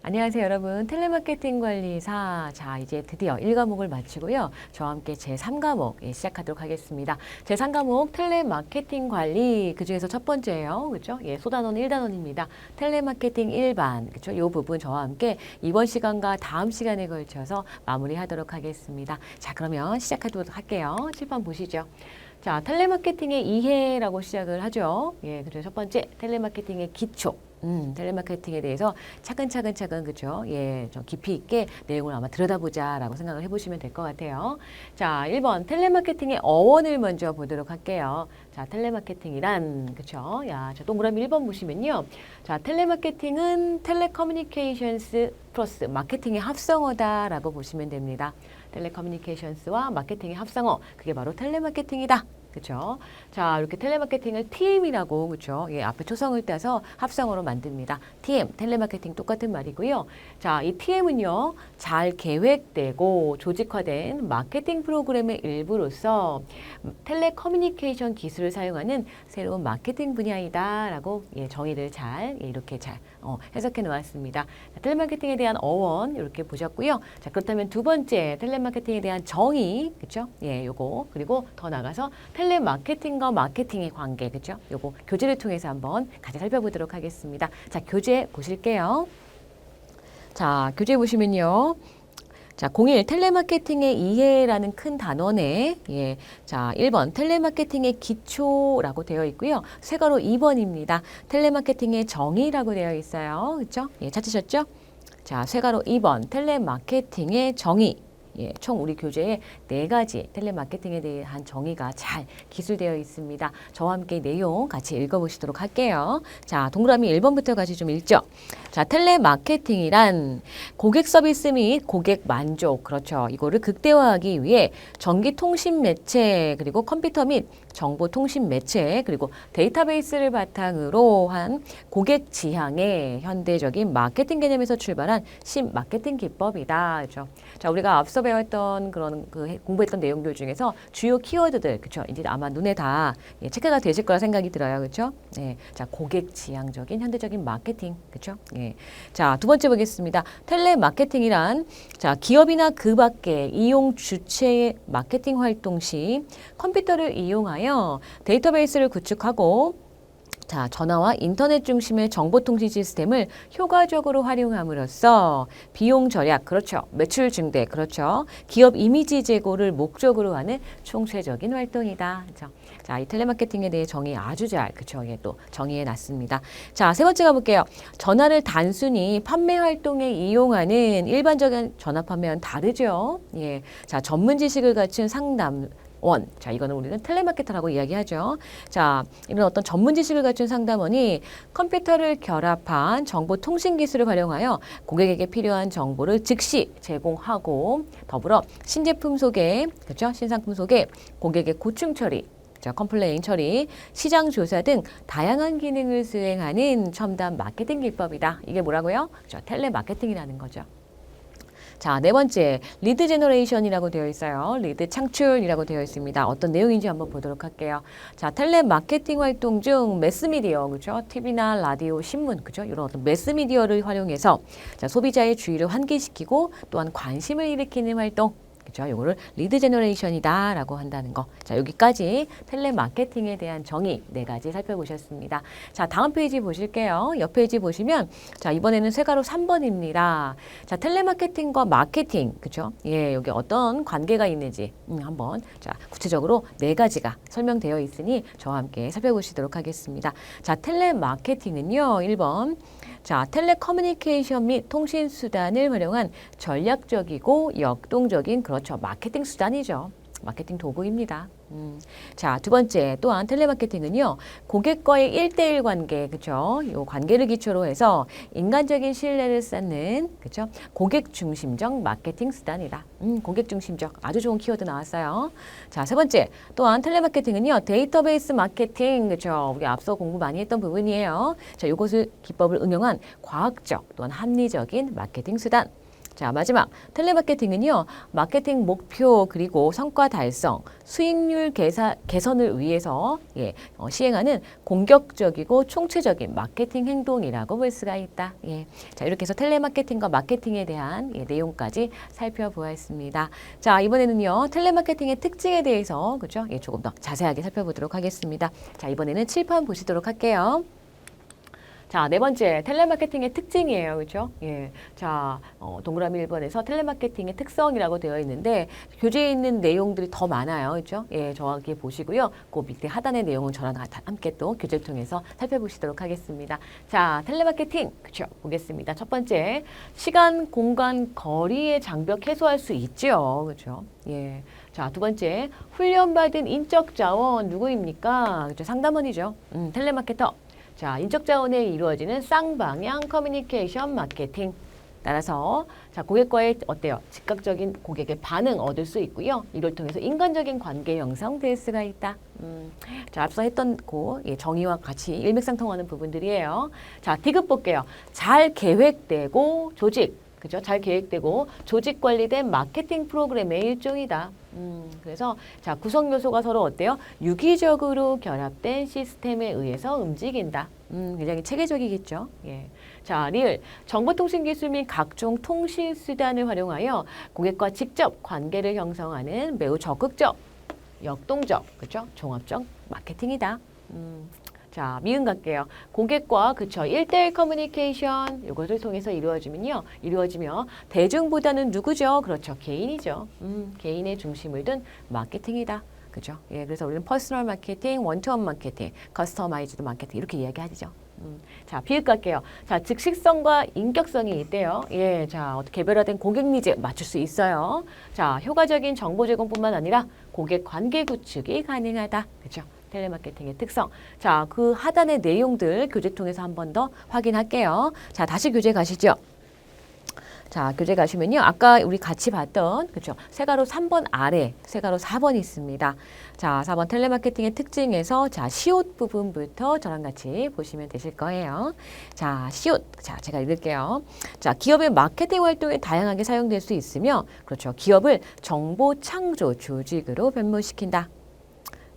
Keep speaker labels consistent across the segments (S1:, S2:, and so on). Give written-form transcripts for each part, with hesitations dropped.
S1: 안녕하세요, 여러분. 텔레마케팅 관리사. 자, 이제 드디어 1과목을 마치고요. 저와 함께 제3과목 시작하도록 하겠습니다. 제3과목 텔레마케팅 관리. 그 중에서 첫 번째예요. 그렇죠? 예, 소단원 1단원입니다. 텔레마케팅 일반. 그렇죠? 이 부분 저와 함께 이번 시간과 다음 시간에 걸쳐서 마무리하도록 하겠습니다. 자, 그러면 시작하도록 할게요. 칠판 보시죠. 자, 텔레마케팅의 이해라고 시작을 하죠. 예, 그래서 첫 번째 텔레마케팅의 기초. 텔레마케팅에 대해서 차근차근 그죠? 예, 좀 깊이 있게 내용을 아마 들여다보자라고 생각을 해보시면 될 것 같아요. 자, 1번 텔레마케팅의 어원을 먼저 보도록 할게요. 자, 텔레마케팅이란 그죠? 야, 자, 동그라미 1번 보시면요. 자, 텔레마케팅은 텔레커뮤니케이션스 플러스 마케팅의 합성어다라고 보시면 됩니다. 텔레커뮤니케이션스와 마케팅의 합성어, 그게 바로 텔레마케팅이다. 그렇죠? 자, 이렇게 텔레마케팅을 TM이라고 그렇죠? 예, 앞에 초성을 떼서 합성어로 만듭니다. TM, 텔레마케팅 똑같은 말이고요. 자, 이 TM은요, 잘 계획되고 조직화된 마케팅 프로그램의 일부로서 텔레커뮤니케이션 기술을 사용하는 새로운 마케팅 분야이다라고 예, 정의를 잘 이렇게 잘 해석해 놓았습니다. 자, 텔레마케팅에 대한 어원 이렇게 보셨고요. 자, 그렇다면 두 번째 텔레마케팅에 대한 정의, 그렇죠? 예, 요거 그리고 더 나가서 텔레마케팅과 마케팅의 관계, 그렇죠? 요거 교재를 통해서 한번 같이 살펴보도록 하겠습니다. 자, 교재 보실게요. 자, 교재 보시면요. 자, 01 텔레마케팅의 이해라는 큰 단원에 예, 자, 1번 텔레마케팅의 기초라고 되어 있고요. 쇠가로 2번입니다. 텔레마케팅의 정의라고 되어 있어요. 그렇죠? 예, 찾으셨죠? 자, 쇠가로 2번 텔레마케팅의 정의. 예, 총 우리 교재에 4가지 텔레마케팅에 대한 정의가 잘 기술되어 있습니다. 저와 함께 내용 같이 읽어보시도록 할게요. 자, 동그라미 1번부터 같이 좀 읽죠. 자, 텔레마케팅이란 고객 서비스 및 고객 만족, 그렇죠. 이거를 극대화하기 위해 전기통신 매체, 그리고 컴퓨터 및 정보통신 매체, 그리고 데이터베이스를 바탕으로 한 고객 지향의 현대적인 마케팅 개념에서 출발한 신마케팅 기법이다. 그렇죠. 자, 우리가 앞서 배웠던 그런 공부했던 내용들 중에서 주요 키워드들, 그렇죠. 이제 아마 눈에 다 예, 체크가 되실 거라 생각이 들어요. 그렇죠? 예. 자, 고객 지향적인 현대적인 마케팅. 그렇죠? 예. 자, 두 번째 보겠습니다. 텔레마케팅이란 자, 기업이나 그 밖의 이용 주체의 마케팅 활동 시 컴퓨터를 이용하여 데이터베이스를 구축하고 자, 전화와 인터넷 중심의 정보통신 시스템을 효과적으로 활용함으로써 비용 절약, 그렇죠. 매출 증대, 그렇죠. 기업 이미지 제고를 목적으로 하는 총체적인 활동이다. 그렇죠? 자, 이 텔레마케팅에 대해 정의 아주 잘, 그렇죠. 예, 또 정의해 놨습니다. 자, 세 번째 가볼게요. 전화를 단순히 판매 활동에 이용하는 일반적인 전화 판매와는 다르죠. 예. 자, 전문 지식을 갖춘 상담 자, 이거는 우리는 텔레마케터라고 이야기하죠. 자, 이런 어떤 전문 지식을 갖춘 상담원이 컴퓨터를 결합한 정보 통신 기술을 활용하여 고객에게 필요한 정보를 즉시 제공하고 더불어 신제품 소개, 그렇죠? 신상품 소개, 고객의 고충 처리, 자, 컴플레인 처리, 시장 조사 등 다양한 기능을 수행하는 첨단 마케팅 기법이다. 이게 뭐라고요? 그렇죠? 텔레마케팅이라는 거죠. 자, 네 번째, 리드 제너레이션이라고 되어 있어요. 리드 창출이라고 되어 있습니다. 어떤 내용인지 한번 보도록 할게요. 자, 텔레마케팅 활동 중 매스미디어, 그죠? TV나 라디오, 신문, 그죠? 이런 어떤 매스미디어를 활용해서 자, 소비자의 주의를 환기시키고 또한 관심을 일으키는 활동. 그죠? 요거를 리드 제너레이션이다라고 한다는 거. 자, 여기까지 텔레마케팅에 대한 정의 4가지 살펴보셨습니다. 자, 다음 페이지 보실게요. 옆 페이지 보시면 자, 이번에는 쇠가로 3번입니다. 자, 텔레마케팅과 마케팅, 그죠? 예, 여기 어떤 관계가 있는지 한번 자, 구체적으로 4가지가 설명되어 있으니 저와 함께 살펴보시도록 하겠습니다. 자, 텔레마케팅은요. 1번 자, 텔레커뮤니케이션 및 통신 수단을 활용한 전략적이고 역동적인 그렇죠. 마케팅 수단이죠. 마케팅 도구입니다. 자, 두 번째 또한 텔레마케팅은요. 고객과의 1대1 관계, 그죠? 요 관계를 기초로 해서 인간적인 신뢰를 쌓는, 그죠? 고객 중심적 마케팅 수단이다. 고객 중심적 아주 좋은 키워드 나왔어요. 자, 세 번째 또한 텔레마케팅은요. 데이터베이스 마케팅, 그죠? 우리 앞서 공부 많이 했던 부분이에요. 자, 요것을 기법을 응용한 과학적 또한 합리적인 마케팅 수단. 자, 마지막 텔레마케팅은요. 마케팅 목표 그리고 성과 달성, 수익률 개선을 위해서 시행하는 공격적이고 총체적인 마케팅 행동이라고 볼 수가 있다. 예. 자, 이렇게 해서 텔레마케팅과 마케팅에 대한 내용까지 살펴보았습니다. 자, 이번에는요. 텔레마케팅의 특징에 대해서 그죠? 조금 더 자세하게 살펴보도록 하겠습니다. 자, 이번에는 칠판 보시도록 할게요. 자, 네 번째, 텔레마케팅의 특징이에요. 그렇죠? 예. 자, 동그라미 1번에서 텔레마케팅의 특성이라고 되어 있는데 교재에 있는 내용들이 더 많아요. 그렇죠? 예, 정확히 보시고요. 그 밑에 하단의 내용은 저랑 함께 또 교재를 통해서 살펴보시도록 하겠습니다. 자, 텔레마케팅. 그렇죠? 보겠습니다. 첫 번째, 시간, 공간, 거리의 장벽 해소할 수 있죠. 그렇죠? 예. 자, 두 번째, 훈련받은 인적 자원 누구입니까? 그렇죠? 상담원이죠. 텔레마케터. 자, 인적 자원에 이루어지는 쌍방향 커뮤니케이션 마케팅. 따라서 자, 고객과의 어때요? 즉각적인 고객의 반응 얻을 수 있고요. 이를 통해서 인간적인 관계 형성될 수가 있다. 자, 앞서 했던 정의와 같이 일맥상통하는 부분들이에요. 자, 디귿 볼게요. 잘 계획되고 그죠? 잘 계획되고 조직 관리된 마케팅 프로그램의 일종이다. 그래서 자, 구성 요소가 서로 어때요? 유기적으로 결합된 시스템에 의해서 움직인다. 굉장히 체계적이겠죠. 예. 자, 리을 정보통신 기술 및 각종 통신 수단을 활용하여 고객과 직접 관계를 형성하는 매우 적극적, 역동적, 그렇죠? 종합적 마케팅이다. 자, 미음 갈게요. 고객과 그쵸 1대1 커뮤니케이션 이것을 통해서 이루어지며 대중보다는 누구죠? 그렇죠. 개인이죠. 개인의 중심을 둔 마케팅이다. 그죠? 예, 그래서 우리는 퍼스널 마케팅, 원투원 마케팅, 커스터마이즈드 마케팅 이렇게 이야기하죠. 자, 비읍 갈게요. 자, 즉시성과 인격성이 있대요. 예, 자, 개별화된 고객 니즈 맞출 수 있어요. 자, 효과적인 정보 제공뿐만 아니라 고객 관계 구축이 가능하다. 그죠? 텔레마케팅의 특성. 자, 그 하단의 내용들 교재 통해서 한 번 더 확인할게요. 자, 다시 교재 가시죠. 자, 교재 가시면요. 아까 우리 같이 봤던, 그죠? 세가로 3번 아래, 세가로 4번 있습니다. 자, 4번 텔레마케팅의 특징에서, 자, 시옷 부분부터 저랑 같이 보시면 되실 거예요. 자, 시옷. 자, 제가 읽을게요. 자, 기업의 마케팅 활동에 다양하게 사용될 수 있으며, 그렇죠. 기업을 정보 창조 조직으로 변모시킨다.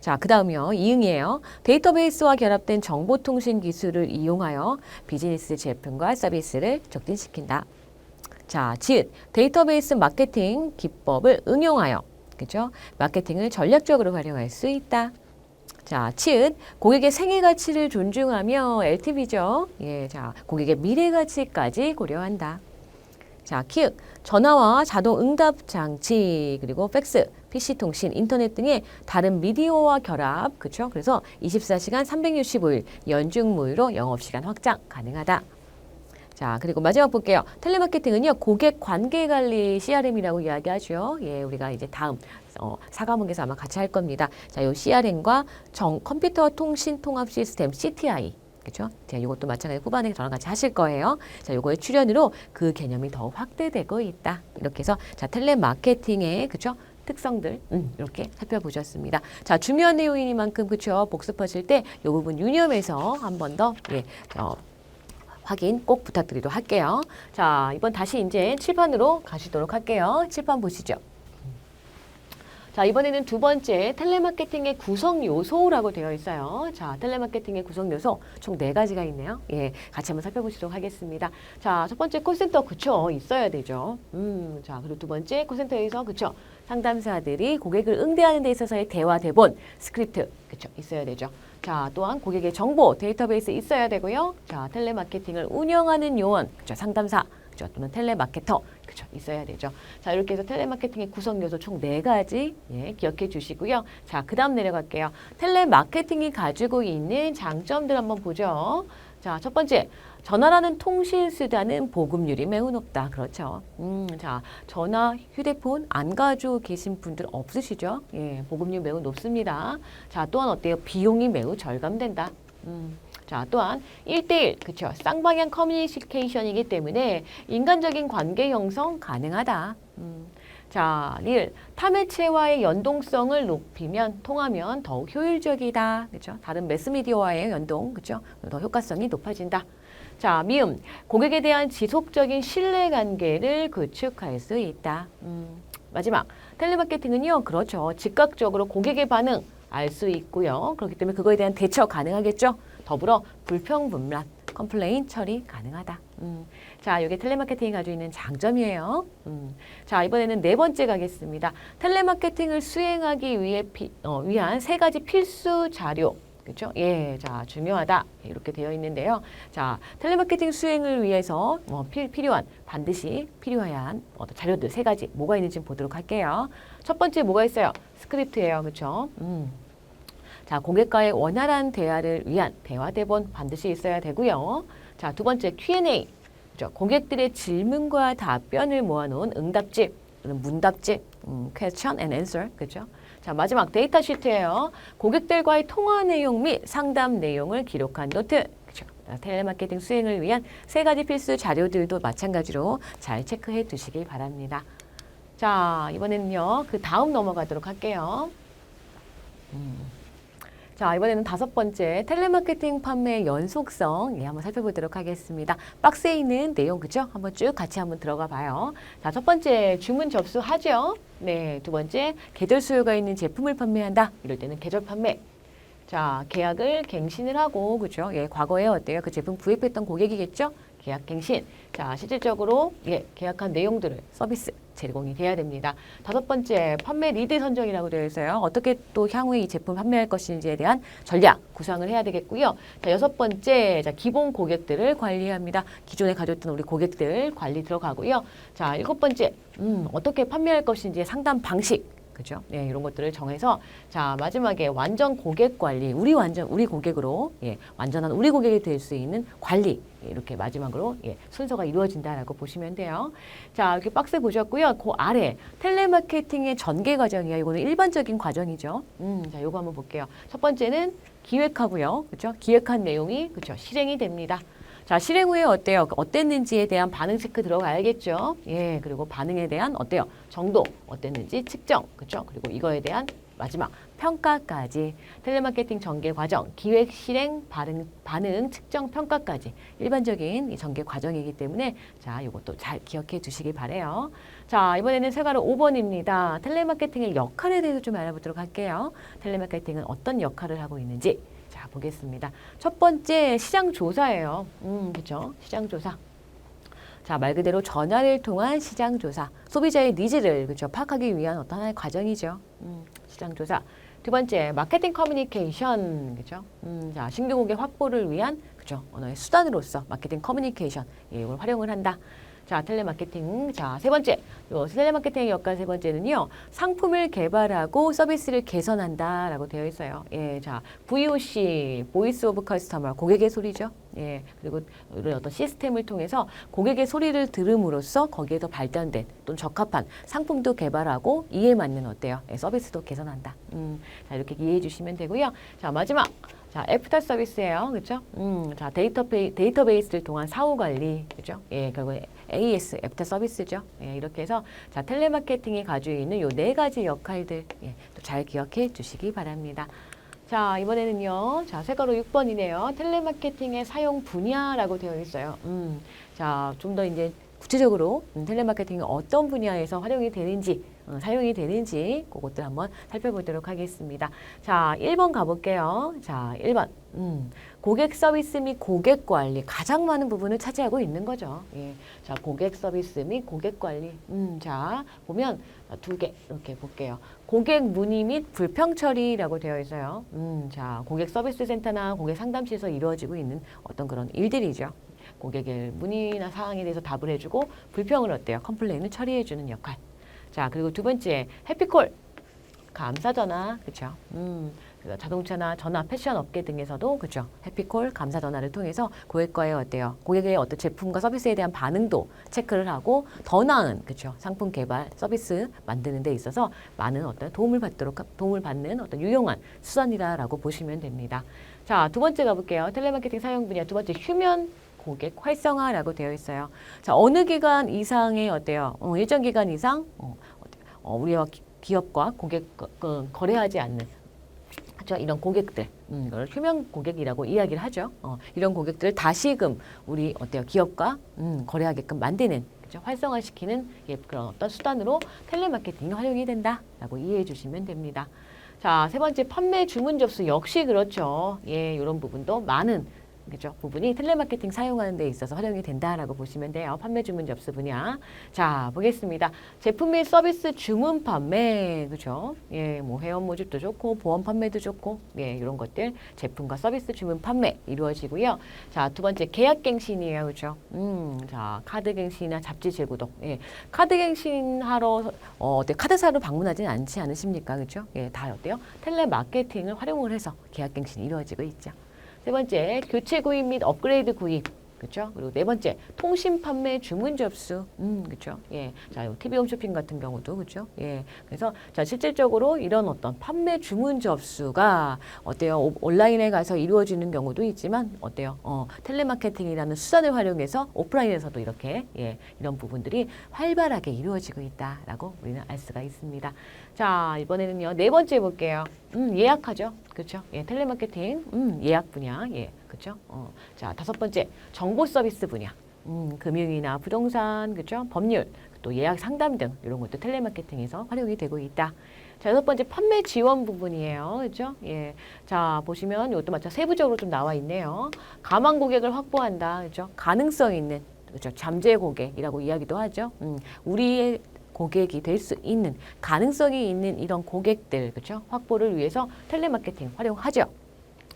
S1: 자, 그 다음이요. 이응이에요. 데이터베이스와 결합된 정보통신 기술을 이용하여 비즈니스 제품과 서비스를 촉진시킨다. 자, 지읒. 데이터베이스 마케팅 기법을 응용하여, 그죠? 마케팅을 전략적으로 활용할 수 있다. 자, 치읓. 고객의 생애 가치를 존중하며 LTV죠. 예, 자, 고객의 미래 가치까지 고려한다. 자, 키읔. 전화와 자동 응답 장치, 그리고 팩스, PC 통신, 인터넷 등의 다른 미디어와 결합, 그렇죠? 그래서 24시간 365일 연중 무휴로 영업시간 확장 가능하다. 자, 그리고 마지막 볼게요. 텔레마케팅은요, 고객 관계 관리 CRM이라고 이야기하죠. 예, 우리가 이제 다음 사과문에서 아마 같이 할 겁니다. 자, 요 CRM과 컴퓨터 통신 통합 시스템 CTI. 그렇죠? 자, 이것도 마찬가지로 후반에 저랑 같이 하실 거예요. 자, 요거의 출연으로 그 개념이 더욱 확대되고 있다. 이렇게 해서 자, 텔레마케팅의 그렇죠? 특성들 이렇게 살펴보셨습니다. 자, 중요한 내용이니만큼 그렇죠? 복습하실 때 이 부분 유념해서 한 번 더 확인 꼭 부탁드리도록 할게요. 자, 이번 다시 이제 칠판으로 가시도록 할게요. 칠판 보시죠. 자, 이번에는 두 번째 텔레마케팅의 구성 요소라고 되어 있어요. 자, 텔레마케팅의 구성 요소 총 4가지가 있네요. 예, 같이 한번 살펴보시도록 하겠습니다. 자, 첫 번째 콜센터 그쵸? 있어야 되죠. 자, 그리고 두 번째 콜센터에서 그쵸? 상담사들이 고객을 응대하는 데 있어서의 대화 대본, 스크립트 그쵸? 있어야 되죠. 자, 또한 고객의 정보, 데이터베이스 있어야 되고요. 자, 텔레마케팅을 운영하는 요원, 그쵸? 상담사, 그쵸? 또는 텔레마케터, 그쵸? 있어야 되죠. 자, 이렇게 해서 텔레마케팅의 구성 요소 총 4가지 기억해 주시고요. 자, 그 다음 내려갈게요. 텔레마케팅이 가지고 있는 장점들 한번 보죠. 자, 첫 번째, 전화라는 통신 수단은 보급률이 매우 높다. 그렇죠. 자, 전화, 휴대폰 안 가지고 계신 분들 없으시죠? 예, 보급률 매우 높습니다. 자, 또한 어때요? 비용이 매우 절감된다. 자, 또한 1대1, 그쵸? 쌍방향 커뮤니케이션이기 때문에 인간적인 관계 형성 가능하다. 자, 리을. 타매체와의 연동성을 높이면, 통하면 더욱 효율적이다. 그쵸? 다른 매스미디어와의 연동, 그쵸? 더 효과성이 높아진다. 자, 미음. 고객에 대한 지속적인 신뢰관계를 구축할 수 있다. 마지막. 텔레마케팅은요. 그렇죠. 즉각적으로 고객의 반응 알 수 있고요. 그렇기 때문에 그거에 대한 대처 가능하겠죠. 더불어 불평분란, 컴플레인 처리 가능하다. 자, 이게 텔레마케팅이 가지고 있는 장점이에요. 자, 이번에는 네 번째 가겠습니다. 텔레마케팅을 수행하기 위한 세 가지 필수 자료. 그렇죠? 예, 자, 중요하다. 이렇게 되어 있는데요. 자, 텔레마케팅 수행을 위해서 반드시 필요한 어떤 자료들 세 가지 뭐가 있는지 보도록 할게요. 첫 번째 뭐가 있어요? 스크립트예요. 그렇죠? 자, 고객과의 원활한 대화를 위한 대화 대본 반드시 있어야 되고요. 자, 두 번째 Q&A. 그렇죠? 고객들의 질문과 답변을 모아놓은 응답집, 문답집, question and answer. 그렇죠? 자, 마지막 데이터 시트예요. 고객들과의 통화 내용 및 상담 내용을 기록한 노트. 그렇죠? 텔레마케팅 수행을 위한 세 가지 필수 자료들도 마찬가지로 잘 체크해 두시기 바랍니다. 자, 이번에는요. 그 다음 넘어가도록 할게요. 자, 이번에는 다섯 번째 텔레마케팅 판매의 연속성 한번 살펴보도록 하겠습니다. 박스에 있는 내용 그죠? 한번 쭉 같이 한번 들어가 봐요. 자, 첫 번째 주문 접수하죠. 네, 두 번째 계절 수요가 있는 제품을 판매한다. 이럴 때는 계절 판매. 자, 계약을 갱신을 하고 그죠? 예, 과거에 어때요? 그 제품 구입했던 고객이겠죠? 계약 갱신. 자, 실질적으로 계약한 내용들을 서비스 제공이 돼야 됩니다. 다섯 번째, 판매 리드 선정이라고 되어 있어요. 어떻게 또 향후에 이 제품 판매할 것인지에 대한 전략 구상을 해야 되겠고요. 자, 여섯 번째, 자, 기본 고객들을 관리합니다. 기존에 가졌던 우리 고객들 관리 들어가고요. 자, 일곱 번째, 어떻게 판매할 것인지의 상담 방식. 그죠? 네, 이런 것들을 정해서 자, 마지막에 완전 고객 관리, 우리 고객으로 완전한 우리 고객이 될 수 있는 관리 이렇게 마지막으로 순서가 이루어진다라고 보시면 돼요. 자, 이렇게 박스 보셨고요. 그 아래 텔레마케팅의 전개 과정이에요. 이거는 일반적인 과정이죠. 자, 요거 한번 볼게요. 첫 번째는 기획하고요. 그렇죠? 기획한 내용이 그렇죠? 실행이 됩니다. 자, 실행 후에 어때요? 어땠는지에 대한 반응 체크 들어가야겠죠. 예, 그리고 반응에 대한 어때요? 정도 어땠는지 측정, 그렇죠? 그리고 이거에 대한 마지막 평가까지 텔레마케팅 전개 과정, 기획, 실행, 반응, 측정, 평가까지 일반적인 이 전개 과정이기 때문에 자, 이것도 잘 기억해 두시기 바래요. 자, 이번에는 쇠가루 5번입니다. 텔레마케팅의 역할에 대해서 좀 알아보도록 할게요. 텔레마케팅은 어떤 역할을 하고 있는지 자, 보겠습니다. 첫 번째 시장 조사예요. 그렇죠? 시장 조사. 자, 말 그대로 전화를 통한 시장 조사. 소비자의 니즈를 그렇죠? 파악하기 위한 어떤 하나의 과정이죠. 시장 조사. 두 번째, 마케팅 커뮤니케이션. 그렇죠? 자, 신규 고객 확보를 위한 그렇죠? 언어의 수단으로서 마케팅 커뮤니케이션 이걸 활용을 한다. 자, 텔레마케팅. 자, 세 번째. 요 텔레마케팅의 역할 세 번째는요. 상품을 개발하고 서비스를 개선한다라고 되어 있어요. 예, 자, VOC, 보이스 오브 커스터머, 고객의 소리죠. 예, 그리고 이런 어떤 시스템을 통해서 고객의 소리를 들음으로써 거기에 더 발전된 또는 적합한 상품도 개발하고 이에 맞는 어때요? 예, 서비스도 개선한다. 자, 이렇게 이해해 주시면 되고요. 자, 마지막. 자, 애프터 서비스예요. 그렇죠? 자, 데이터베이스를 통한 사후 관리. 그렇죠? 예, 결국 AS, 애프터 서비스죠. 예, 이렇게 해서 자, 텔레마케팅이 가지고 있는 요 네 가지 역할들 또 잘 기억해 주시기 바랍니다. 자, 이번에는요. 자, 쇠가루 6번이네요. 텔레마케팅의 사용 분야라고 되어 있어요. 자, 좀 더 이제 구체적으로 텔레마케팅이 어떤 분야에서 활용이 되는지 사용이 되는지 그것들 한번 살펴보도록 하겠습니다. 자, 1번 가볼게요. 자, 1번. 고객 서비스 및 고객 관리 가장 많은 부분을 차지하고 있는 거죠. 예. 자, 고객 서비스 및 고객 관리. 자, 보면 두 개 이렇게 볼게요. 고객 문의 및 불평 처리라고 되어 있어요. 자, 고객 서비스 센터나 고객 상담실에서 이루어지고 있는 어떤 그런 일들이죠. 고객의 문의나 사항에 대해서 답을 해주고 불평을 어때요? 컴플레인을 처리해주는 역할. 자, 그리고 두 번째 해피콜 감사 전화 그렇죠. 자동차나 전화 패션 업계 등에서도 그렇죠. 해피콜 감사 전화를 통해서 고객과의 어때요? 고객의 어떤 제품과 서비스에 대한 반응도 체크를 하고 더 나은 그렇죠. 상품 개발 서비스 만드는 데 있어서 많은 어떤 도움을 받는 어떤 유용한 수단이다라고 보시면 됩니다. 자, 두 번째 가볼게요. 텔레마케팅 사용 분야 두 번째 휴면 고객 활성화라고 되어 있어요. 자, 어느 기간 이상의 어때요? 일정 기간 이상 우리와 기업과 고객 거래하지 않는 그렇죠? 이런 고객들, 이걸 휴면 고객이라고 이야기를 하죠. 이런 고객들을 다시금 우리 어때요? 기업과 거래하게끔 만드는, 그렇죠? 활성화시키는 그런 어떤 수단으로 텔레마케팅이 활용이 된다라고 이해해 주시면 됩니다. 자, 세 번째 판매 주문 접수 역시 그렇죠. 예, 이런 부분도 많은 그죠? 부분이 텔레마케팅 사용하는 데 있어서 활용이 된다라고 보시면 돼요. 판매 주문 접수 분야. 자, 보겠습니다. 제품 및 서비스 주문 판매, 그죠? 예, 뭐 회원 모집도 좋고 보험 판매도 좋고, 예, 이런 것들 제품과 서비스 주문 판매 이루어지고요. 자, 두 번째 계약갱신이에요, 그죠? 자, 카드갱신이나 잡지 재구독. 예, 카드갱신하러 어때? 카드사로 방문하지는 않지 않으십니까, 그죠? 예, 다 어때요? 텔레마케팅을 활용을 해서 계약갱신이 이루어지고 있죠. 세 번째, 교체 구입 및 업그레이드 구입. 그렇죠? 그리고 네 번째, 통신 판매 주문 접수. 그렇죠? 예. 자, TV 홈쇼핑 같은 경우도 그렇죠? 예. 그래서 자, 실질적으로 이런 어떤 판매 주문 접수가 어때요? 온라인에 가서 이루어지는 경우도 있지만 어때요? 텔레마케팅이라는 수단을 활용해서 오프라인에서도 이렇게 예, 이런 부분들이 활발하게 이루어지고 있다라고 우리는 알 수가 있습니다. 자, 이번에는요. 네 번째 볼게요. 예약하죠. 그렇죠? 예, 텔레마케팅 예약 분야. 예. 그렇죠? 자, 다섯 번째, 정보 서비스 분야. 금융이나 부동산, 그렇죠? 법률, 또 예약 상담 등 이런 것도 텔레마케팅에서 활용이 되고 있다. 자, 여섯 번째, 판매 지원 부분이에요. 그렇죠? 예. 자, 보시면 이것도 마찬가지 세부적으로 좀 나와 있네요. 가망 고객을 확보한다. 그렇죠? 가능성 있는, 그렇죠? 잠재 고객이라고 이야기도 하죠. 우리의 고객이 될 수 있는 가능성이 있는 이런 고객들, 그렇죠? 확보를 위해서 텔레마케팅 활용하죠.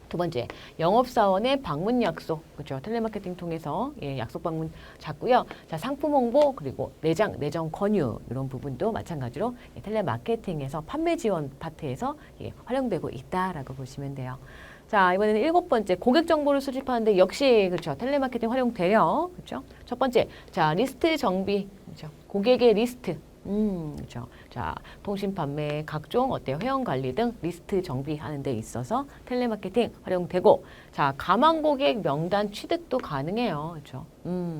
S1: 두 번째, 영업사원의 방문 약속, 그렇죠? 텔레마케팅 통해서 예, 약속 방문 잡고요. 자, 상품 홍보 그리고 내정 권유 이런 부분도 마찬가지로 예, 텔레마케팅에서 판매 지원 파트에서 예, 활용되고 있다라고 보시면 돼요. 자, 이번에는 일곱 번째, 고객 정보를 수집하는데 역시 그렇죠? 텔레마케팅 활용돼요, 그렇죠? 첫 번째, 자, 리스트 정비, 그렇죠? 고객의 리스트. 그렇죠. 자, 통신 판매, 각종 어때요? 회원 관리 등 리스트 정비하는 데 있어서 텔레마케팅 활용되고, 자, 가망 고객 명단 취득도 가능해요. 그렇죠.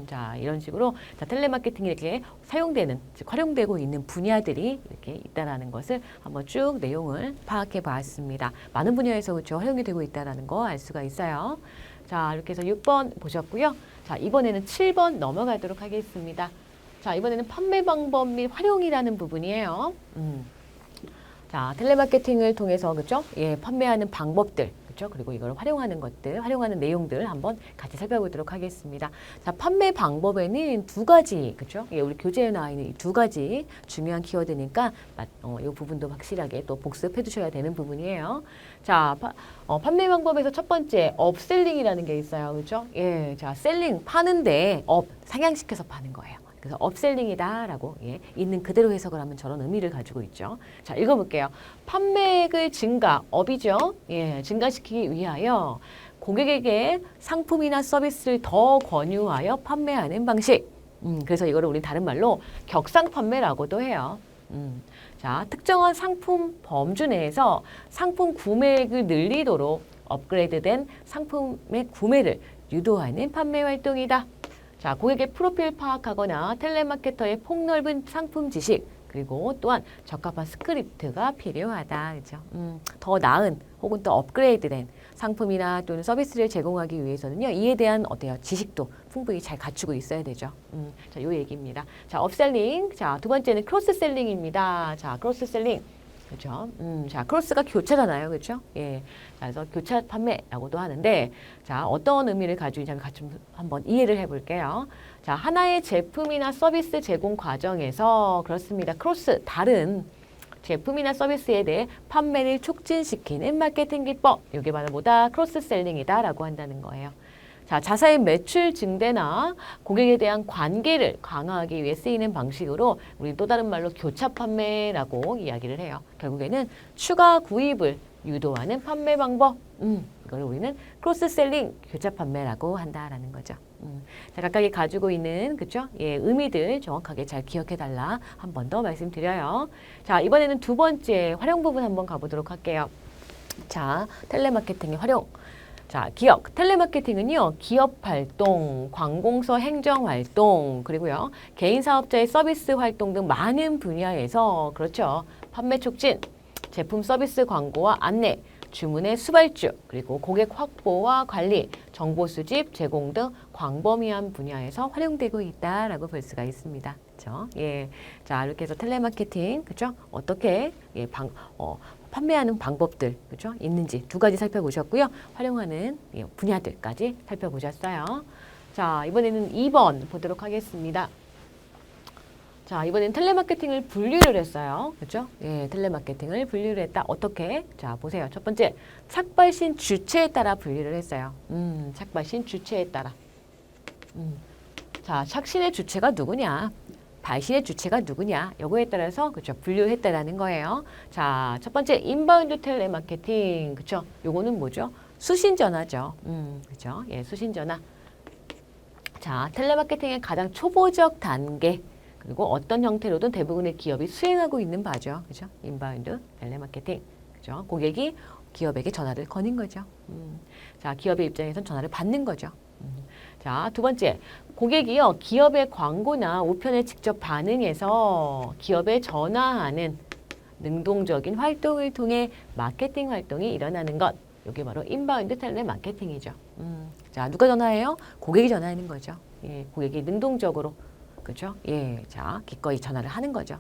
S1: 자, 이런 식으로 자, 텔레마케팅이 이렇게 사용되는, 즉 활용되고 있는 분야들이 이렇게 있다라는 것을 한번 쭉 내용을 파악해 봤습니다. 많은 분야에서 그렇죠. 활용이 되고 있다라는 거 알 수가 있어요. 자, 이렇게 해서 6번 보셨고요. 자, 이번에는 7번 넘어가도록 하겠습니다. 자, 이번에는 판매 방법 및 활용이라는 부분이에요. 자, 텔레마케팅을 통해서 그렇죠? 예, 판매하는 방법들, 그렇죠? 그리고 이걸 활용하는 것들, 활용하는 내용들 한번 같이 살펴보도록 하겠습니다. 자, 판매 방법에는 두 가지, 그렇죠? 예, 우리 교재에 나와 있는 이 두 가지 중요한 키워드니까 이 부분도 확실하게 또 복습해 두셔야 되는 부분이에요. 자, 판매 방법에서 첫 번째 업셀링이라는 게 있어요, 그렇죠? 예, 자, 셀링 파는데 상향시켜서 파는 거예요. 그래서 업셀링이다라고 예, 있는 그대로 해석을 하면 저런 의미를 가지고 있죠. 자, 읽어볼게요. 판매액을 업이죠. 예, 증가시키기 위하여 고객에게 상품이나 서비스를 더 권유하여 판매하는 방식. 그래서 이거를 우리 다른 말로 격상 판매라고도 해요. 자, 특정한 상품 범주 내에서 상품 구매액을 늘리도록 업그레이드된 상품의 구매를 유도하는 판매 활동이다. 자, 고객의 프로필 파악하거나 텔레마케터의 폭넓은 상품 지식, 그리고 또한 적합한 스크립트가 필요하다. 그렇죠? 더 나은 혹은 또 업그레이드된 상품이나 또는 서비스를 제공하기 위해서는요. 이에 대한 어때요? 지식도 풍부히 잘 갖추고 있어야 되죠. 자, 요 얘기입니다. 자, 업셀링. 자, 두 번째는 크로스셀링입니다. 자, 크로스셀링. 그렇죠. 자, 크로스가 교차잖아요. 그렇죠? 예. 그래서 교차 판매라고도 하는데, 자, 어떤 의미를 가지고 있는지 같이 한번 이해를 해볼게요. 자, 하나의 제품이나 서비스 제공 과정에서 그렇습니다. 크로스, 다른 제품이나 서비스에 대해 판매를 촉진시키는 마케팅 기법. 이게 바로 뭐다? 크로스셀링이다라고 한다는 거예요. 자, 자사의 매출 증대나 고객에 대한 관계를 강화하기 위해 쓰이는 방식으로 우리 또 다른 말로 교차 판매라고 이야기를 해요. 결국에는 추가 구입을 유도하는 판매 방법. 이걸 우리는 크로스셀링, 교차 판매라고 한다라는 거죠. 자, 각각이 가지고 있는 그죠? 예, 의미들 정확하게 잘 기억해 달라 한 번 더 말씀드려요. 자, 이번에는 두 번째 활용 부분 한번 가보도록 할게요. 자, 텔레마케팅의 활용. 자, 기업, 텔레마케팅은요, 기업 활동, 관공서 행정 활동, 그리고요, 개인 사업자의 서비스 활동 등 많은 분야에서, 그렇죠, 판매 촉진, 제품 서비스 광고와 안내, 주문의 수발주, 그리고 고객 확보와 관리, 정보 수집, 제공 등 광범위한 분야에서 활용되고 있다라고 볼 수가 있습니다. 그렇죠? 예. 자, 이렇게 해서 텔레마케팅, 그렇죠? 어떻게 판매하는 방법들, 그렇죠? 있는지 두 가지 살펴보셨고요. 활용하는 분야들까지 살펴보셨어요. 자, 이번에는 2번 보도록 하겠습니다. 자, 이번엔 텔레마케팅을 분류를 했어요. 그렇죠? 예, 텔레마케팅을 분류를 했다. 어떻게? 자, 보세요. 첫 번째, 착발신 주체에 따라 분류를 했어요. 착발신 주체에 따라. 자, 착신의 주체가 누구냐? 발신의 주체가 누구냐? 요거에 따라서 그렇죠? 분류했다라는 거예요. 자, 첫 번째 인바운드 텔레마케팅. 그렇죠? 요거는 뭐죠? 수신 전화죠. 그렇죠? 예, 수신 전화. 자, 텔레마케팅의 가장 초보적 단계. 그리고 어떤 형태로든 대부분의 기업이 수행하고 있는 바죠. 그죠? 인바운드 텔레마케팅. 그죠? 고객이 기업에게 전화를 거는 거죠. 자, 기업의 입장에선 전화를 받는 거죠. 자, 두 번째. 고객이요, 기업의 광고나 우편에 직접 반응해서 기업에 전화하는 능동적인 활동을 통해 마케팅 활동이 일어나는 것. 이게 바로 인바운드 텔레마케팅이죠. 자, 누가 전화해요? 고객이 전화하는 거죠. 예, 고객이 능동적으로. 그렇죠? 예, 자, 기꺼이 전화를 하는 거죠.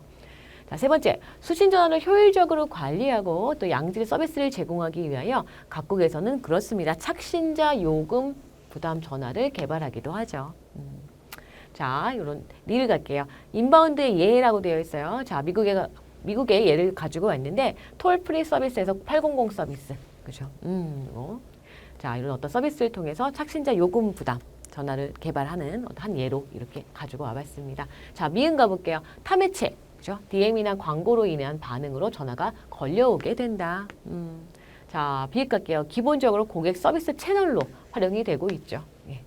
S1: 자, 세 번째, 수신 전화를 효율적으로 관리하고 또 양질 서비스를 제공하기 위하여 각국에서는 그렇습니다. 착신자 요금 부담 전화를 개발하기도 하죠. 자, 이런 리를 갈게요. 인바운드의 예라고 되어 있어요. 자, 미국의 예를 가지고 왔는데 톨 프리 서비스에서 800 서비스, 그렇죠? 자, 이런 어떤 서비스를 통해서 착신자 요금 부담 전화를 개발하는 한 예로 이렇게 가지고 와봤습니다. 자, 미음 가볼게요. 타매체, 그죠? DM이나 광고로 인한 반응으로 전화가 걸려오게 된다. 자, 비읍 갈게요. 기본적으로 고객 서비스 채널로 활용이 되고 있죠. 예.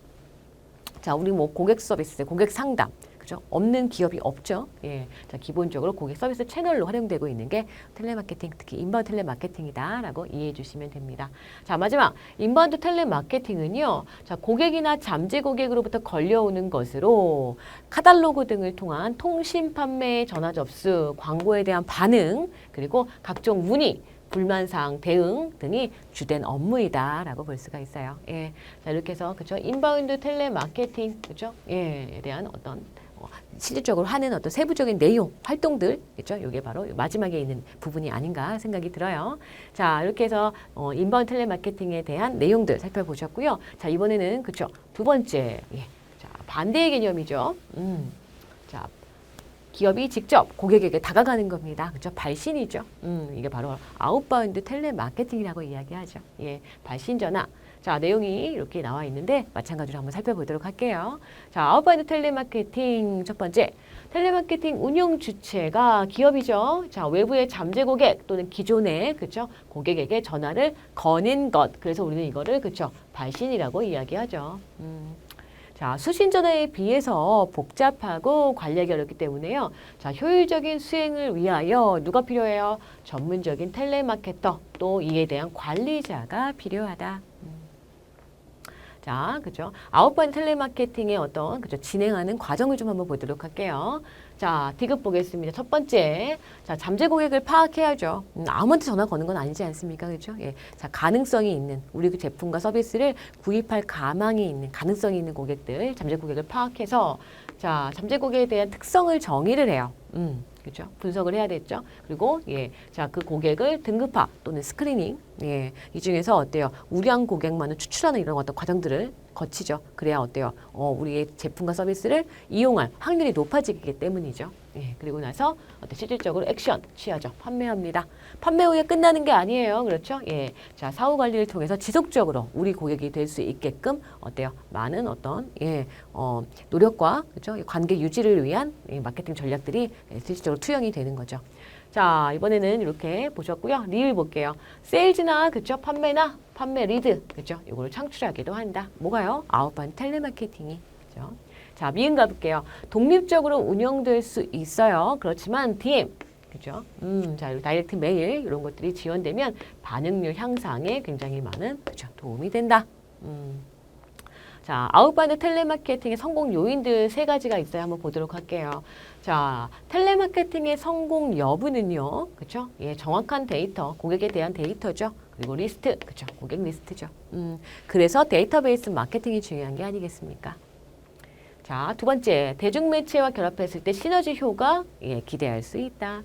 S1: 자, 우리 뭐 고객 서비스, 고객 상담, 그죠? 없는 기업이 없죠. 예. 자, 기본적으로 고객 서비스 채널로 활용되고 있는 게 텔레마케팅, 특히 인바운드 텔레마케팅이다라고 이해해 주시면 됩니다. 자, 마지막 인바운드 텔레마케팅은요. 자, 고객이나 잠재 고객으로부터 걸려오는 것으로 카탈로그 등을 통한 통신 판매, 전화 접수, 광고에 대한 반응, 그리고 각종 문의, 불만사항 대응 등이 주된 업무이다라고 볼 수가 있어요. 예. 자, 이렇게 해서 그죠? 인바운드 텔레마케팅, 그죠? 예, 에 대한 어떤 실질적으로 하는 어떤 세부적인 내용, 활동들, 그죠? 이게 바로 마지막에 있는 부분이 아닌가 생각이 들어요. 자, 이렇게 해서 인바운드 텔레마케팅에 대한 내용들 살펴보셨고요. 자, 이번에는 그죠? 두 번째, 예. 자, 반대의 개념이죠. 자, 기업이 직접 고객에게 다가가는 겁니다. 그죠? 발신이죠. 이게 바로 아웃바운드 텔레마케팅이라고 이야기하죠. 예, 발신 전화. 자, 내용이 이렇게 나와 있는데 마찬가지로 한번 살펴보도록 할게요. 자, 아웃바운드 텔레마케팅 첫 번째. 텔레마케팅 운영 주체가 기업이죠. 자, 외부의 잠재 고객 또는 기존의 그죠? 고객에게 전화를 거는 것. 그래서 우리는 이거를 그죠? 발신이라고 이야기하죠. 자, 수신 전화에 비해서 복잡하고 관리하기 어렵기 때문에요. 자, 효율적인 수행을 위하여 누가 필요해요? 전문적인 텔레마케터, 또 이에 대한 관리자가 필요하다. 자, 그죠? 아웃바운드 텔레마케팅의 어떤 그죠? 진행하는 과정을 좀 한번 보도록 할게요. 자, 디귿 보겠습니다. 첫 번째, 자, 잠재 고객을 파악해야죠. 아무한테 전화 거는 건 아니지 않습니까? 그죠? 예. 자, 가능성이 있는 우리 그 제품과 서비스를 구입할 가망이 있는 가능성이 있는 고객들, 잠재 고객을 파악해서 자, 잠재 고객에 대한 특성을 정의를 해요. 그죠? 분석을 해야 됐죠. 그리고 예, 자, 그 고객을 등급화 또는 스크리닝, 예, 이 중에서 어때요? 우량 고객만을 추출하는 이런 어떤 과정들을 거치죠. 그래야 어때요? 우리의 제품과 서비스를 이용할 확률이 높아지기 때문이죠. 예, 그리고 나서 실질적으로 액션 취하죠. 판매합니다. 판매 후에 끝나는 게 아니에요. 그렇죠? 예, 자, 사후 관리를 통해서 지속적으로 우리 고객이 될 수 있게끔 어때요? 많은 어떤 예, 노력과 그렇죠? 관계 유지를 위한 마케팅 전략들이 실질적으로 투영이 되는 거죠. 자, 이번에는 이렇게 보셨고요. 리를 볼게요. 세일즈나 그죠? 판매나 판매 리드 그죠? 이거를 창출하기도 한다. 뭐가요? 아웃바운드 텔레마케팅이 그죠? 자, 미음 가볼게요. 독립적으로 운영될 수 있어요. 그렇지만 DM 그죠? 자, 다이렉트 메일 이런 것들이 지원되면 반응률 향상에 굉장히 많은 그죠? 도움이 된다. 자, 아웃바운드 텔레마케팅의 성공 요인들 세 가지가 있어요. 한번 보도록 할게요. 자, 텔레마케팅의 성공 여부는요. 그렇죠? 예, 정확한 데이터, 고객에 대한 데이터죠. 그리고 리스트, 그죠? 고객 리스트죠. 그래서 데이터베이스 마케팅이 중요한 게 아니겠습니까? 자, 두 번째, 대중매체와 결합했을 때 시너지 효과 기대할 수 있다.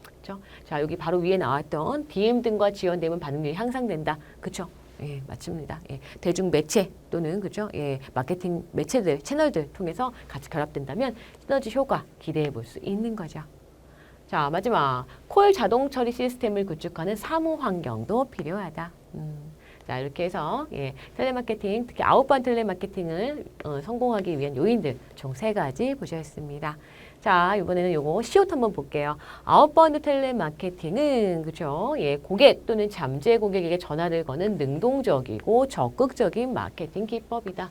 S1: 그렇죠? 자, 여기 바로 위에 나왔던 DM 등과 지원되면 반응률이 향상된다. 그렇죠? 예, 맞습니다. 예, 대중매체 또는 그죠? 예, 마케팅 매체들, 채널들 통해서 같이 결합된다면 시너지 효과 기대해 볼 수 있는 거죠. 자, 마지막 콜 자동 처리 시스템을 구축하는 사무 환경도 필요하다. 자, 이렇게 해서 텔레마케팅, 특히 아웃바운드 텔레마케팅을 성공하기 위한 요인들 총 3가지 보셨습니다. 자, 이번에는 요거 시옷 한번 볼게요. 아웃바운드 텔레마케팅은 그죠? 고객 또는 잠재 고객에게 전화를 거는 능동적이고 적극적인 마케팅 기법이다.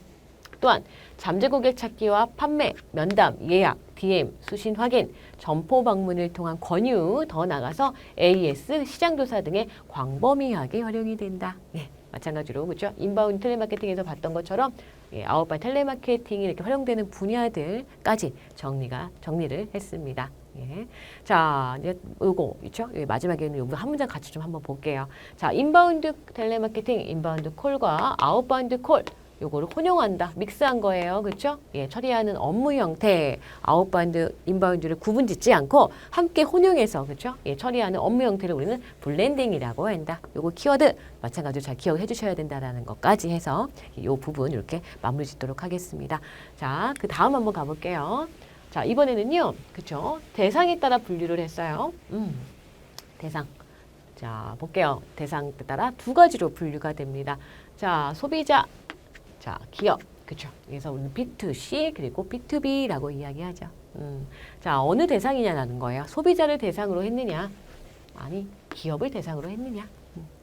S1: 또한 잠재 고객 찾기와 판매, 면담, 예약, DM, 수신 확인, 점포 방문을 통한 권유, 더 나가서 AS, 시장조사 등의 광범위하게 활용이 된다. 마찬가지로 그렇죠? 인바운드 텔레마케팅에서 봤던 것처럼 아웃바운드 텔레마케팅이 이렇게 활용되는 분야들까지 정리를 했습니다. 자, 이제 요거 있죠? 마지막에는 요거 한 문장 같이 좀 한번 볼게요. 자, 인바운드 텔레마케팅, 인바운드 콜과 아웃바운드 콜 요거를 혼용한다. 믹스한 거예요. 그렇죠? 처리하는 업무 형태, 아웃바운드, 인바운드를 구분짓지 않고 함께 혼용해서 그렇죠? 처리하는 업무 형태를 우리는 블렌딩이라고 한다. 요거 키워드 마찬가지로 잘 기억해 주셔야 된다라는 것까지 해서 요 부분 이렇게 마무리 짓도록 하겠습니다. 자, 그 다음 한번 가볼게요. 자, 이번에는요. 그렇죠? 대상에 따라 분류를 했어요. 대상. 자, 볼게요. 대상에 따라 2가지로 분류가 됩니다. 자, 소비자. 자, 기업, 그렇죠? 그래서 우리는 B2C 그리고 B2B라고 이야기하죠. 자, 어느 대상이냐라는 거예요. 소비자를 대상으로 했느냐, 아니 기업을 대상으로 했느냐,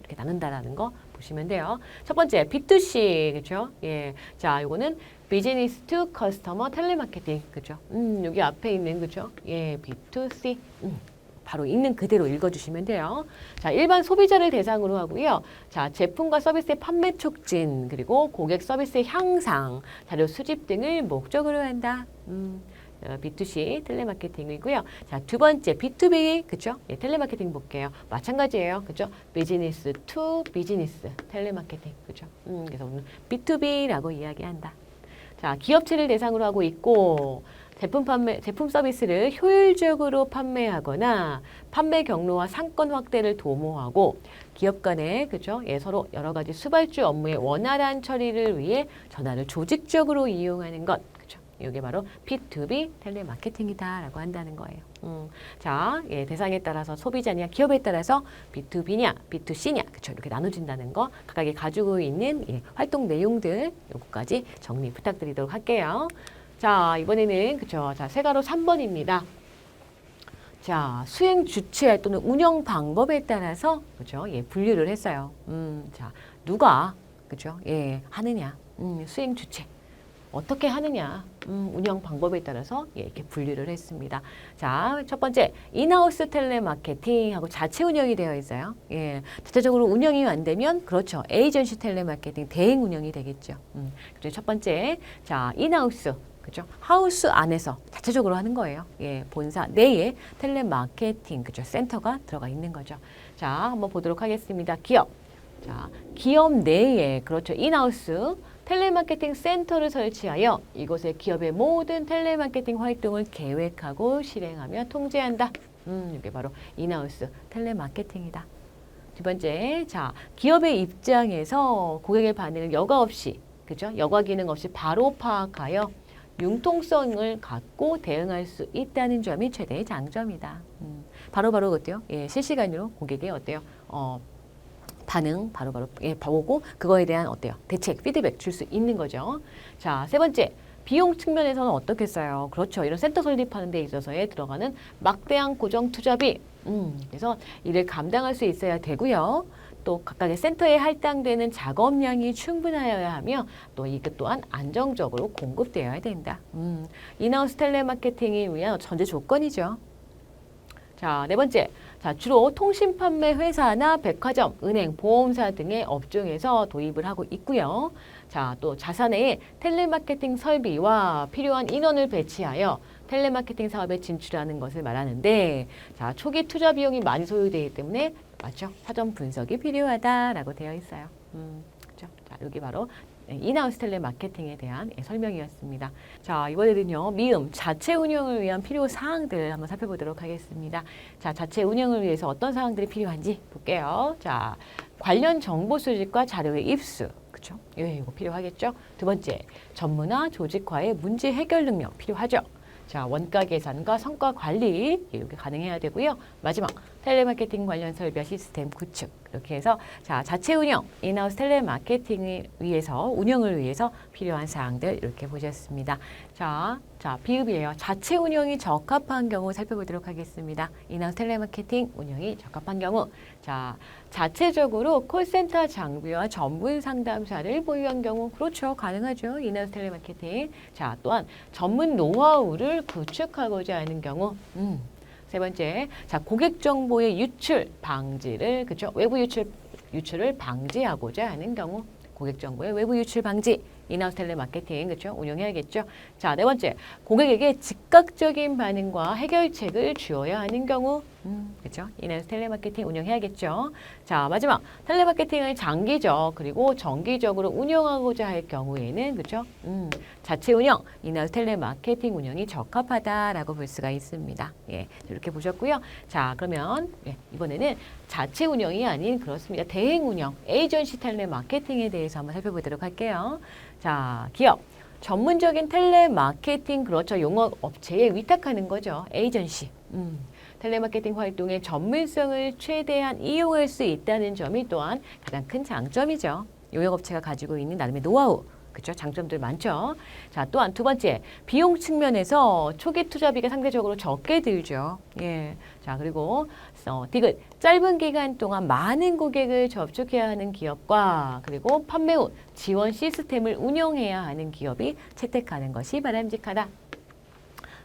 S1: 이렇게 나눈다라는 거 보시면 돼요. 첫 번째 B2C, 그렇죠? 예, 자, 이거는 비즈니스 투 커스터머 텔레마케팅, 그렇죠? 여기 앞에 있는 그렇죠? 예, B2C. 바로 있는 그대로 읽어주시면 돼요. 자, 일반 소비자를 대상으로 하고요. 자, 제품과 서비스의 판매 촉진, 그리고 고객 서비스의 향상, 자료 수집 등을 목적으로 한다. B2C 텔레마케팅이고요. 자, 두 번째 B2B, 그죠? 텔레마케팅 볼게요. 마찬가지예요, 그죠? 비즈니스 투 비즈니스 텔레마케팅, 그죠? 그래서 오늘 B2B라고 이야기한다. 자, 기업체를 대상으로 하고 있고. 제품 서비스를 효율적으로 판매하거나 판매 경로와 상권 확대를 도모하고 기업 간에 그죠? 서로 여러 가지 수발주 업무의 원활한 처리를 위해 전화를 조직적으로 이용하는 것. 그죠? 이게 바로 B2B 텔레마케팅이다라고 한다는 거예요. 자, 대상에 따라서 소비자냐, 기업에 따라서 B2B냐, B2C냐, 그죠? 이렇게 나눠진다는 거, 각각이 가지고 있는 활동 내용들, 요거까지 정리 부탁드리도록 할게요. 자, 이번에는 그쵸. 자, 세가로 3번입니다. 자, 수행 주체 또는 운영 방법에 따라서 그죠? 분류를 했어요. 자, 누가 그죠? 하느냐? 수행 주체 어떻게 하느냐? 운영 방법에 따라서 이렇게 분류를 했습니다. 자, 첫 번째 인하우스 텔레마케팅하고 자체 운영이 되어 있어요. 자체적으로 운영이 안 되면 그렇죠. 에이전시 텔레마케팅 대행 운영이 되겠죠. 그래서 첫 번째 자, 인하우스 그죠? 하우스 안에서 자체적으로 하는 거예요. 본사 내에 텔레마케팅, 그죠? 센터가 들어가 있는 거죠. 자, 한번 보도록 하겠습니다. 기업. 자, 기업 내에, 그렇죠. 인하우스 텔레마케팅 센터를 설치하여 이곳에 기업의 모든 텔레마케팅 활동을 계획하고 실행하며 통제한다. 이게 바로 인하우스 텔레마케팅이다. 두 번째, 자, 기업의 입장에서 고객의 반응을 여과 없이, 그죠? 여과 기능 없이 바로 파악하여 융통성을 갖고 대응할 수 있다는 점이 최대의 장점이다. 바로바로 어때요? 실시간으로 고객의 어때요? 반응 바로바로 보고 그거에 대한 어때요? 대책, 피드백 줄 수 있는 거죠. 자, 세 번째. 비용 측면에서는 어떻겠어요? 그렇죠. 이런 센터 설립하는 데 있어서에 들어가는 막대한 고정 투자비. 그래서 이를 감당할 수 있어야 되고요. 또 각각의 센터에 할당되는 작업량이 충분하여야 하며 또 이것 또한 안정적으로 공급되어야 된다. 인하우스 텔레마케팅이 위한 전제 조건이죠. 자, 네 번째. 자, 주로 통신 판매 회사나 백화점, 은행, 보험사 등의 업종에서 도입을 하고 있고요. 자, 또 자사 내에 텔레마케팅 설비와 필요한 인원을 배치하여 텔레마케팅 사업에 진출하는 것을 말하는데 자, 초기 투자 비용이 많이 소요되기 때문에 맞죠? 사전 분석이 필요하다라고 되어 있어요. 그렇죠? 자, 여기 바로 인하우스 텔레마케팅에 대한 설명이었습니다. 자, 이번에는요. 미음, 자체 운영을 위한 필요 사항들 한번 살펴보도록 하겠습니다. 자, 자체 운영을 위해서 어떤 사항들이 필요한지 볼게요. 자, 관련 정보 수집과 자료의 입수. 그렇죠? 예, 이거 필요하겠죠? 두 번째, 전문화, 조직화의 문제 해결 능력 필요하죠? 자, 원가 계산과 성과 관리 이렇게 가능해야 되고요. 마지막, 텔레마케팅 관련 설비와 시스템 구축. 이렇게 해서 자, 자체 운영, 인하우스 텔레마케팅을 위해서 운영을 위해서 필요한 사항들 이렇게 보셨습니다. 자, 비읍이에요. 자체 운영이 적합한 경우 살펴보도록 하겠습니다. 인하우스 텔레마케팅 운영이 적합한 경우. 자, 자체적으로 콜센터 장비와 전문 상담사를 보유한 경우 그렇죠. 가능하죠. 인하우스 텔레마케팅. 자, 또한 전문 노하우를 구축하고자 하는 경우 세 번째, 자, 고객 정보의 유출 방지를 그렇죠. 외부 유출을 방지하고자 하는 경우 고객 정보의 외부 유출 방지 인하우스 텔레마케팅 그렇죠. 운영해야겠죠. 자, 네 번째, 고객에게 즉각적인 반응과 해결책을 주어야 하는 경우 그렇죠. 인하우스 텔레마케팅 운영해야겠죠. 자, 마지막, 텔레마케팅을 장기적 그리고 정기적으로 운영하고자 할 경우에는 그렇죠. 자체 운영, 인하우스 텔레마케팅 운영이 적합하다라고 볼 수가 있습니다. 예, 이렇게 보셨고요. 자, 그러면 이번에는 자체 운영이 아닌 그렇습니다. 대행 운영, 에이전시 텔레마케팅에 대해서 한번 살펴보도록 할게요. 자, 기업. 전문적인 텔레마케팅 그렇죠. 용역 업체에 위탁하는 거죠. 에이전시. 텔레마케팅 활동의 전문성을 최대한 이용할 수 있다는 점이 또한 가장 큰 장점이죠. 용역업체가 가지고 있는 나름의 노하우. 그렇죠. 장점들 많죠. 자, 또한 두 번째, 비용 측면에서 초기 투자비가 상대적으로 적게 들죠. 예. 자, 그리고 디귿, 짧은 기간 동안 많은 고객을 접촉해야 하는 기업과 그리고 판매 후 지원 시스템을 운영해야 하는 기업이 채택하는 것이 바람직하다.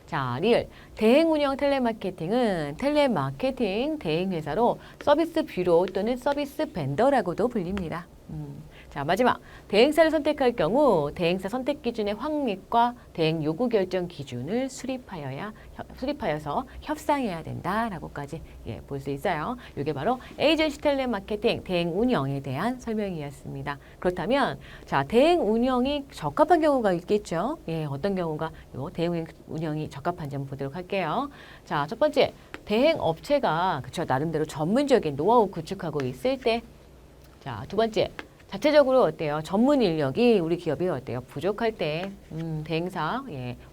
S1: 자, 리을, 대행 운영 텔레마케팅은 텔레마케팅 대행 회사로 서비스 뷰로 또는 서비스 벤더라고도 불립니다. 자, 마지막, 대행사를 선택할 경우 대행사 선택 기준의 확립과 대행 요구 결정 기준을 수립하여서 협상해야 된다라고까지 볼 수 있어요. 이게 바로 에이전시 텔레마케팅 대행 운영에 대한 설명이었습니다. 그렇다면 자, 대행 운영이 적합한 경우가 있겠죠. 예, 어떤 경우가 요 대행 운영이 적합한지 한번 보도록 할게요. 자, 첫 번째, 대행 업체가 그쵸 나름대로 전문적인 노하우 구축하고 있을 때. 자, 두 번째, 자체적으로 어때요? 전문 인력이 우리 기업이 어때요? 부족할 때 대행사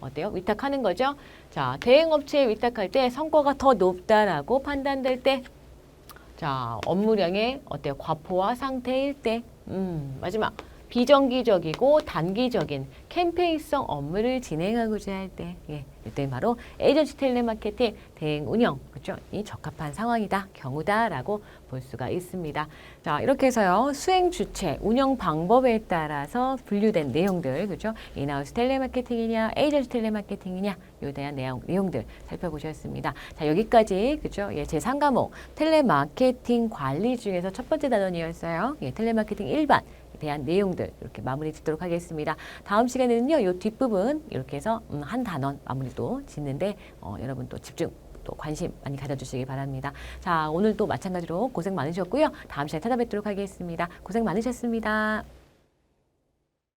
S1: 어때요? 위탁하는 거죠. 자, 대행업체에 위탁할 때 성과가 더 높다라고 판단될 때, 자, 업무량의 어때요? 과포화 상태일 때, 마지막 비정기적이고 단기적인 캠페인성 업무를 진행하고자 할 때, 이때 바로 에이전시 텔레마케팅 대행 운영 그렇죠? 이 적합한 상황이다, 경우다라고 볼 수가 있습니다. 자, 이렇게 해서요 수행 주체, 운영 방법에 따라서 분류된 내용들 그렇죠? 인하우스 텔레마케팅이냐, 에이전시 텔레마케팅이냐 이에 대한 내용들 살펴보셨습니다. 자, 여기까지 그렇죠? 제 3과목 텔레마케팅 관리 중에서 첫 번째 단원이었어요. 텔레마케팅 일반 대한 내용들 이렇게 마무리 짓도록 하겠습니다. 다음 시간에는요, 이 뒷부분 이렇게 해서 한 단원 마무리도 짓는데 여러분 또 집중 또 관심 많이 가져주시기 바랍니다. 자, 오늘도 마찬가지로 고생 많으셨고요. 다음 시간에 찾아뵙도록 하겠습니다. 고생 많으셨습니다.